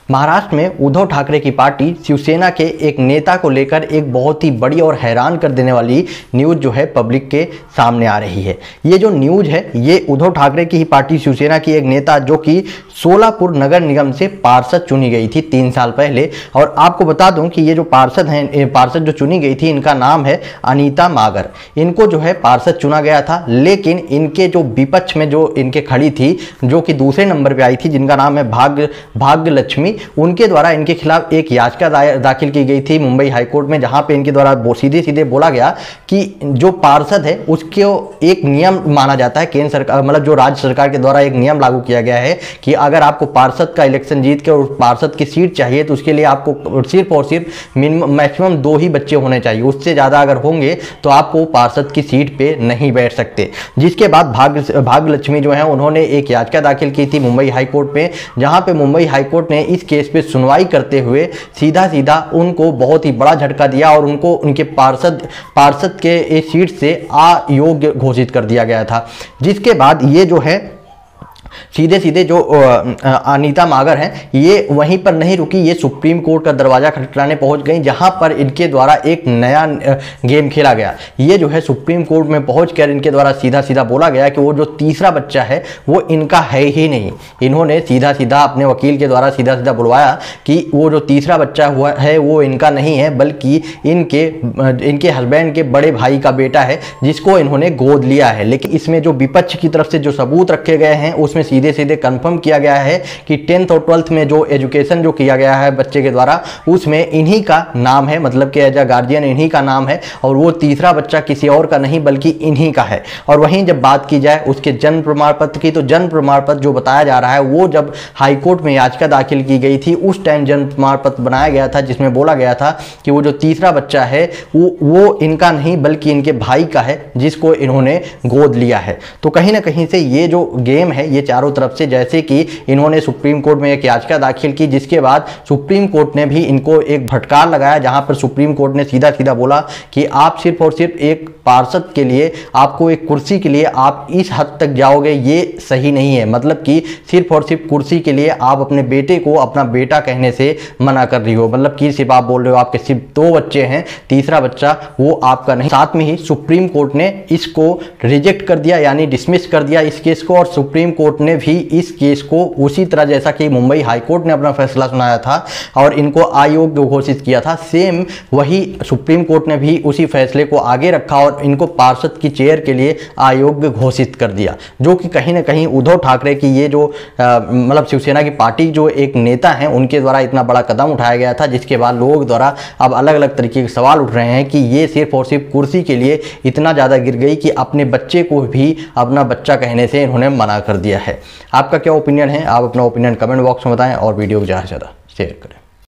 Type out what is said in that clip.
महाराष्ट्र में उद्धव ठाकरे की पार्टी शिवसेना के एक नेता को लेकर एक बहुत ही बड़ी और हैरान कर देने वाली न्यूज़ जो है पब्लिक के सामने आ रही है। ये जो न्यूज़ है ये उद्धव ठाकरे की ही पार्टी शिवसेना की एक नेता जो कि सोलापुर नगर निगम से पार्षद चुनी गई थी 3 साल पहले। और आपको बता दूं कि ये जो पार्षद जो चुनी गई थी इनका नाम है अनीता मागर। इनको जो है पार्षद चुना गया था, लेकिन इनके जो विपक्ष में जो इनके खड़ी थी जो कि दूसरे नंबर पे आई थी, जिनका नाम है भाग्य लक्ष्मी, उनके द्वारा इनके खिलाफ एक याचिका दाखिल की गई थी मुंबई हाईकोर्ट में, जहां पे इनके द्वारा सीधे सीधे बोला गया कि जो पार्षद है उसको एक नियम माना जाता है केंद्र सरकार, मतलब जो राज्य सरकार के द्वारा एक नियम लागू किया गया है कि अगर आपको पार्षद का इलेक्शन जीत के और पार्षद की सीट चाहिए तो उसके लिए आपको सिर्फ और सिर्फ मैक्सिमम 2 ही बच्चे होने चाहिए, उससे ज़्यादा अगर होंगे तो आपको पार्षद की सीट पे नहीं बैठ सकते। जिसके बाद भाग्य लक्ष्मी जो है उन्होंने एक याचिका दाखिल की थी मुंबई हाईकोर्ट में, जहां पे मुंबई हाईकोर्ट ने इस केस पे सुनवाई करते हुए सीधा सीधा उनको बहुत ही बड़ा झटका दिया और उनको उनके पार्षद के इस सीट से अयोग्य घोषित कर दिया गया था। जिसके बाद ये जो है सीधे सीधे जो अनीता मागर हैं ये वहीं पर नहीं रुकी, ये सुप्रीम कोर्ट का दरवाजा खटखटाने पहुंच गई, जहां पर इनके द्वारा एक नया गेम खेला गया। ये जो है सुप्रीम कोर्ट में पहुंचकर इनके द्वारा सीधा सीधा बोला गया कि वो जो तीसरा बच्चा है वो इनका है ही नहीं। इन्होंने सीधा सीधा अपने वकील के द्वारा सीधा सीधा बुलवाया कि वो जो तीसरा बच्चा हुआ है वो इनका नहीं है, बल्कि इनके हस्बैंड के बड़े भाई का बेटा है जिसको इन्होंने गोद लिया है। लेकिन इसमें जो विपक्ष की तरफ से जो सबूत रखे गए हैं उसमें सीधे सीधे कंफर्म किया गया है कि 10th और 12th में जो एजुकेशन जो किया गया है बच्चे के द्वारा उसमें इन्हीं का नाम है, मतलब कि एज अ गार्जियन इन्हीं का नाम है और वो तीसरा बच्चा किसी और का नहीं बल्कि इन्हीं का है। और वहीं जब बात की जाए उसके जन्म प्रमाण पत्र की, तो जन्म प्रमाण पत्र जो बताया जा रहा है वो जब हाईकोर्ट में याचिका दाखिल की गई थी उस टाइम जन्म प्रमाण पत्र बनाया गया था जिसमें बोला गया था कि वो जो तीसरा बच्चा है वो इनका नहीं बल्कि इनके भाई का है जिसको इन्होंने गोद लिया है। तो कहीं ना कहीं से ये जो गेम है ये चारों तरफ से, जैसे कि इन्होंने सुप्रीम कोर्ट में एक याचिका दाखिल की जिसके बाद सुप्रीम कोर्ट ने भी इनको एक फटकार लगाया, जहां पर सुप्रीम कोर्ट ने सीधा सीधा बोला कि आप सिर्फ और सिर्फ एक पार्षद के लिए, आपको एक कुर्सी के लिए आप इस हद तक जाओगे ये सही नहीं है। मतलब कि सिर्फ और सिर्फ कुर्सी के लिए आप अपने बेटे को अपना बेटा कहने से मना कर रही हो, मतलब कि सिर्फ आप बोल रहे हो आपके सिर्फ 2 बच्चे हैं, तीसरा बच्चा वो आपका नहीं। साथ में ही सुप्रीम कोर्ट ने इसको रिजेक्ट कर दिया, यानी डिसमिस कर दिया इस केस को, और सुप्रीम कोर्ट ने भी इस केस को उसी तरह जैसा कि मुंबई हाईकोर्ट ने अपना फैसला सुनाया था और इनको अयोग्य घोषित किया था, सेम वही सुप्रीम कोर्ट ने भी उसी फैसले को आगे रखा और इनको पार्षद की चेयर के लिए अयोग्य घोषित कर दिया। जो कि कहीं ना कहीं उद्धव ठाकरे की ये जो मतलब शिवसेना की पार्टी जो एक नेता हैं उनके द्वारा इतना बड़ा कदम उठाया गया था, जिसके बाद लोगों द्वारा अब अलग अलग तरीके के सवाल उठ रहे हैं कि ये सिर्फ और सिर्फ कुर्सी के लिए इतना ज़्यादा गिर गई कि अपने बच्चे को भी अपना बच्चा कहने से इन्होंने मना कर दिया है। आपका क्या ओपिनियन है? आप अपना ओपिनियन कमेंट बॉक्स में बताएं और वीडियो को ज़्यादा से ज़्यादा शेयर करें।